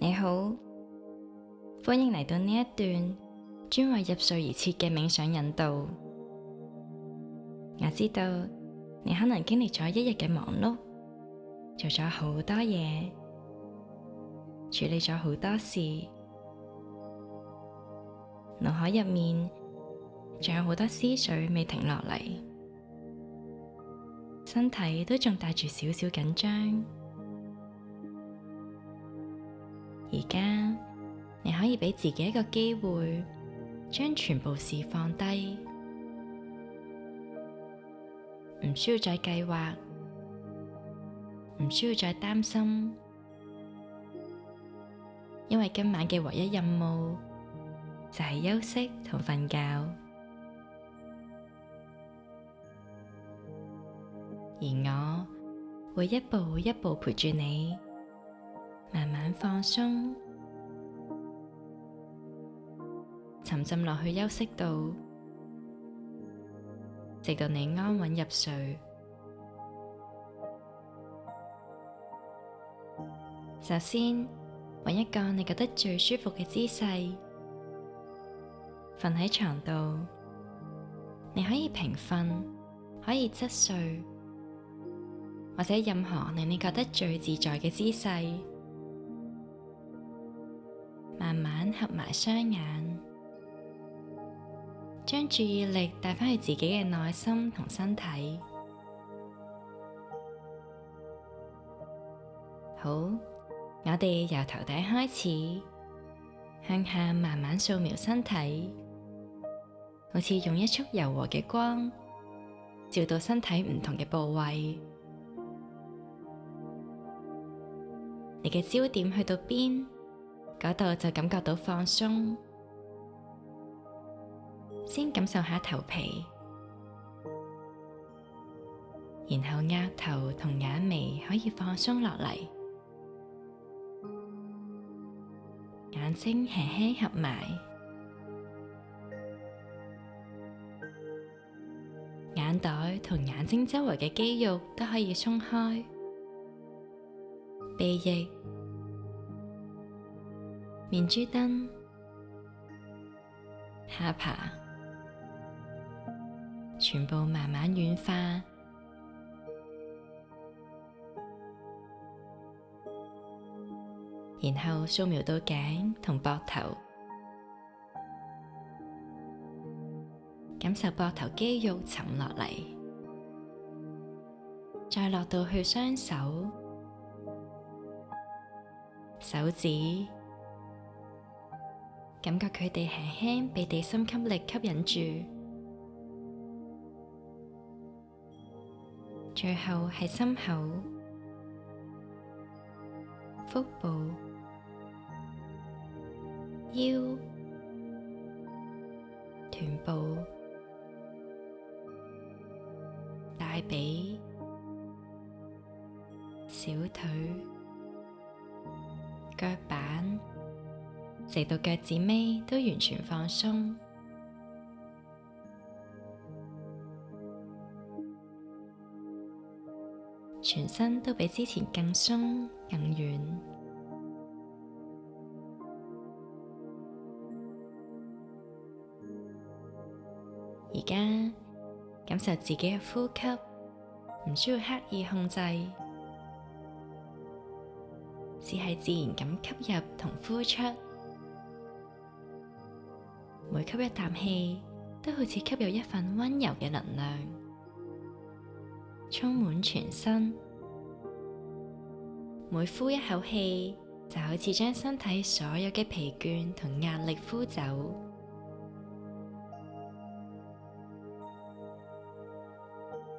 你好，歡迎嚟到呢一段專為入睡而設嘅冥想引導。我知道你可能經歷咗一日嘅忙碌，做咗好多嘢，處理咗好多事，腦海入面仲有好多思緒未停落嚟，身體都仲帶住少少緊張。而家你可以畀自己一個機會，將全部事放低，唔需要再計劃，唔需要再擔心，因為今晚嘅唯一任務就係休息同瞓覺，而我會一步一步陪住你，慢慢放鬆，沉浸落去休息度，直到你安穩入睡。首先，揾一個你覺得最舒服嘅姿勢，瞓喺床度。你可以平瞓，可以側睡，或者任何令你覺得最自在嘅姿勢。慢慢合埋雙眼，將注意力帶返去自己嘅內心同身體。好，我哋由頭頂開始，向下慢慢掃描身體，好似用一束柔和嘅光，照到身體唔同嘅部位。你嘅焦點去到邊，嗰度就感覺到放鬆。先感受下頭皮，然後額頭同眼眉可以放鬆落嚟，眼睛輕輕合埋，眼袋同眼睛周圍嘅肌肉都可以鬆開，鼻翼、面珠燈、下巴，全部慢慢軟化，然後掃描到頸同膊頭，感受膊頭肌肉沉落嚟，再落到去雙手、手指，感覺佢哋輕輕被地心吸力吸引住，最後係心口、腹部、腰、臀部、大髀、小腿、腳板，直到腳趾尾都完全放鬆，全身都比之前更鬆更軟。而家感受自己嘅呼吸，唔需要刻意控制，只係自然咁吸入同呼出。每吸一啖氣，都好似吸入一份溫柔嘅能量，充滿全身。每呼一口氣，就好似將身體所有嘅疲倦同壓力呼走。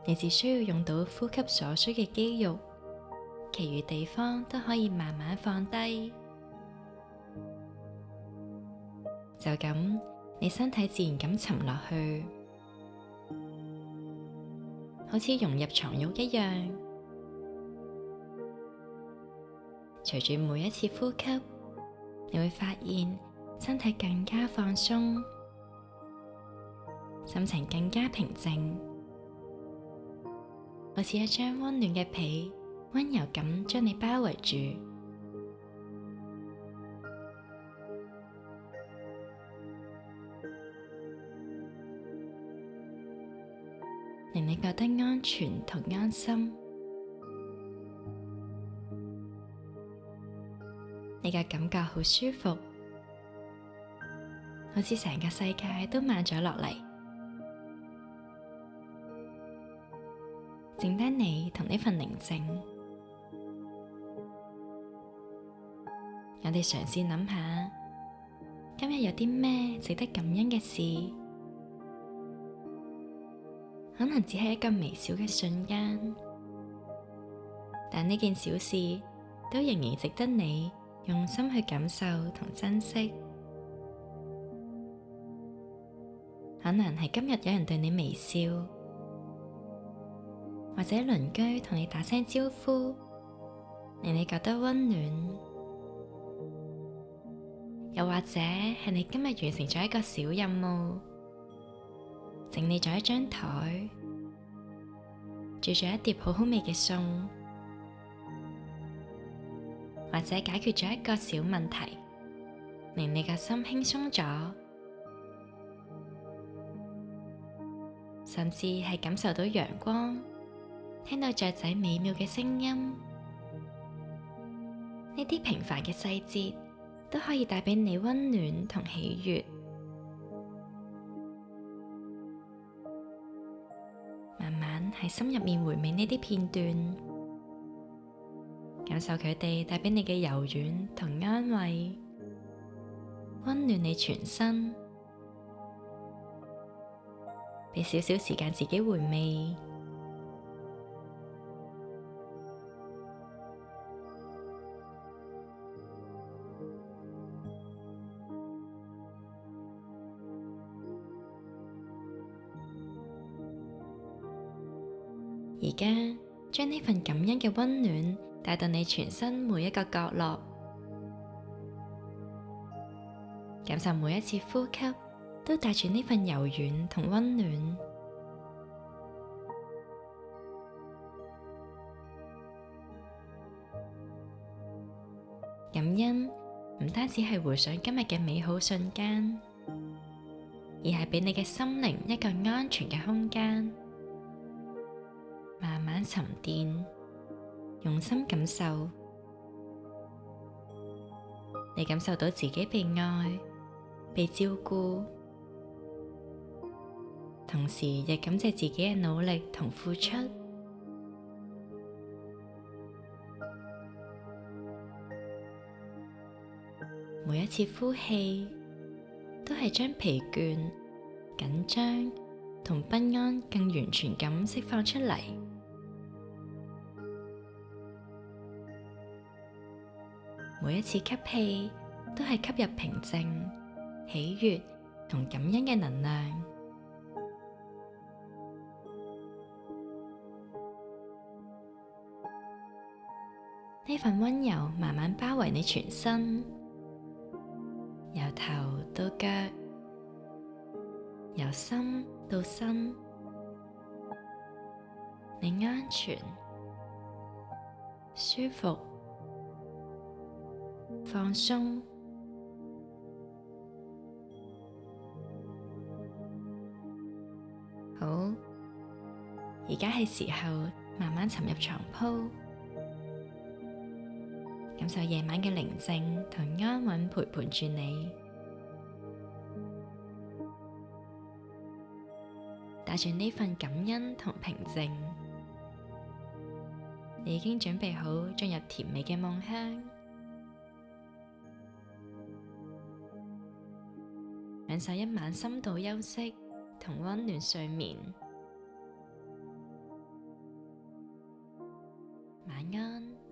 你只需要用到呼吸所需嘅肌肉，其餘地方都可以慢慢放低。就咁，你身體自然咁沉落去，好似融入床褥一樣。隨住每一次呼吸，你會發現身體更加放鬆，心情更加平靜，好似一張溫暖嘅被，溫柔咁將你包圍住。令你覺得安全同安心。你嘅感覺好舒服，好似成個世界都慢咗落嚟，剩低你同呢份寧靜。我哋嘗試諗下，今日有啲咩值得感恩嘅事？可能只係一個微小嘅瞬間，但呢件小事都仍然值得你用心去感受同珍惜。可能係今日有人對你微笑，或者鄰居同你打聲招呼，令你覺得溫暖。又或者係你今日完成咗一個小任務，整理咗一張台，煮咗一碟好好味嘅餸，或者解決咗一個小問題，令你個心輕鬆咗，甚至係感受到陽光，聽到雀仔美妙嘅聲音，呢啲平凡嘅細節都可以帶俾你溫暖同喜悅。慢慢喺心入面回味呢啲片段，感受佢哋帶俾你嘅柔軟同安慰，溫暖你全身。俾少少時間自己回味。而家將呢份感恩嘅溫暖帶到你全身每一個角落，感受每一次呼吸都帶住呢份柔軟同溫暖。感恩唔單止係回想今日嘅美好瞬間，而係俾你嘅心靈一個安全嘅空間，慢慢沉澱，用心感受。你感受到自己被愛、被照顧，同時亦感謝自己嘅努力同付出。每一次呼氣，都係將疲倦、緊張同不安更完全咁釋放出嚟。每一次吸氣，都係吸入平靜、喜悅同感恩嘅能量。呢份溫柔慢慢包圍你全身，由頭到腳，由心到身，你安全、舒服、放鬆。好，而家係時候慢慢沉入床鋪，感受夜晚嘅寧靜同安穩陪伴住你。帶住呢份感恩同平靜，你已經準備好進入甜美嘅夢鄉，享受一晚深度休息同溫暖睡眠。晚安。